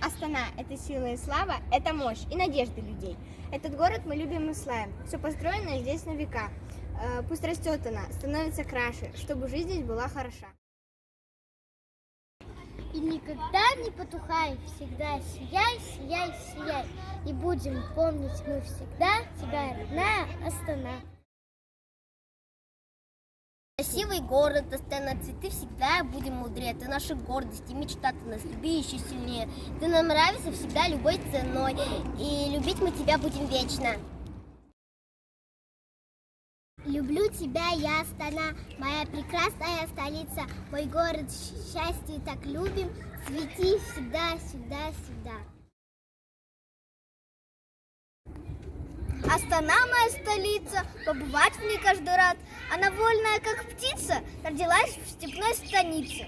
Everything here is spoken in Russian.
Астана – это сила и слава, это мощь и надежда людей. Этот город мы любим и славим. Все построено здесь на века. Пусть растет она, становится краше, чтобы жизнь здесь была хороша. И никогда не потухай, всегда сияй, сияй, сияй. И будем помнить мы всегда тебя, родная Астана. Красивый город Астана, цветы всегда будем мудрее. Ты наша гордость и мечта, ты нас люби еще сильнее. Ты нам нравишься всегда любой ценой, и любить мы тебя будем вечно. Люблю тебя, я Астана, моя прекрасная столица, мой город счастье так любим, свети всегда, всегда, всегда. Астана моя столица, побывать в ней каждый рад. Она вольная, как птица, родилась в степной станице.